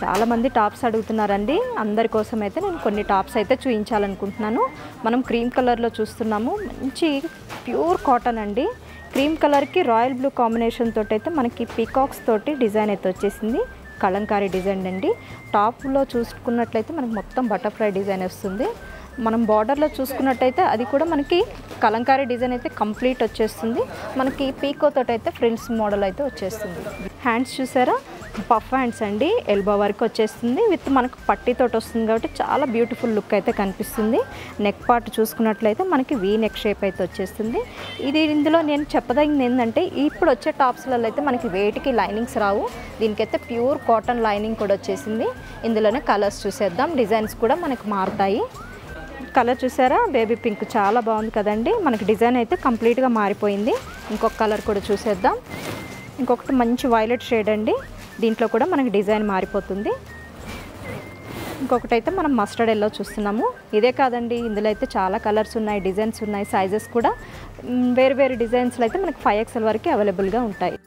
చాలామంది టాప్స్ అడుగుతున్నారండి. అందరి కోసం అయితే నేను కొన్ని టాప్స్ అయితే చూపించాలనుకుంటున్నాను. మనం క్రీమ్ కలర్లో చూస్తున్నాము. మంచి ప్యూర్ కాటన్ అండి. క్రీమ్ కలర్కి రాయల్ బ్లూ కాంబినేషన్ తోటి అయితే మనకి పీకాక్స్ తోటి డిజైన్ అయితే వచ్చేసింది. కలంకారీ డిజైన్ అండి. టాప్లో చూసుకున్నట్లయితే మనకి మొత్తం బటర్ఫ్లై డిజైన్ వస్తుంది. మనం బార్డర్లో చూసుకున్నట్టయితే అది కూడా మనకి కలంకారీ డిజైన్ అయితే కంప్లీట్ వచ్చేస్తుంది. మనకి పీకో తోటి అయితే ఫ్రిల్స్ మోడల్ అయితే వచ్చేస్తుంది. హ్యాండ్స్ చూసారా, పఫ్ హ్యాండ్స్ అండి. ఎల్బో వరకు వచ్చేస్తుంది. విత్ మనకు పట్టీతోటి వస్తుంది కాబట్టి చాలా బ్యూటిఫుల్ లుక్ అయితే కనిపిస్తుంది. నెక్ పార్ట్ చూసుకున్నట్లయితే మనకి వీ నెక్ షేప్ అయితే వచ్చేస్తుంది. ఇందులో నేను చెప్పదగింది ఏంటంటే ఇప్పుడు వచ్చే టాప్స్లలో అయితే మనకి వేటికి లైనింగ్స్ రావు. దీనికైతే ప్యూర్ కాటన్ లైనింగ్ కూడా వచ్చేసింది. ఇందులోనే కలర్స్ చూసేద్దాం. డిజైన్స్ కూడా మనకు మారుతాయి. కలర్ చూసారా, బేబీ పింక్ చాలా బాగుంది కదండి. మనకి డిజైన్ అయితే కంప్లీట్గా మారిపోయింది. ఇంకొక కలర్ కూడా చూసేద్దాం. ఇంకొకటి మంచి వైలెట్ షేడ్ అండి. దీంట్లో కూడా మనకి డిజైన్ మారిపోతుంది. ఇంకొకటి అయితే మనం మస్టర్డ్ ఎల్లో చూస్తున్నాము. ఇదే కాదండి, ఇందులో అయితే చాలా కలర్స్ ఉన్నాయి, డిజైన్స్ ఉన్నాయి, సైజెస్ కూడా వేరు వేరు డిజైన్స్లో అయితే మనకి 5XL వరకు అవైలబుల్గా ఉంటాయి.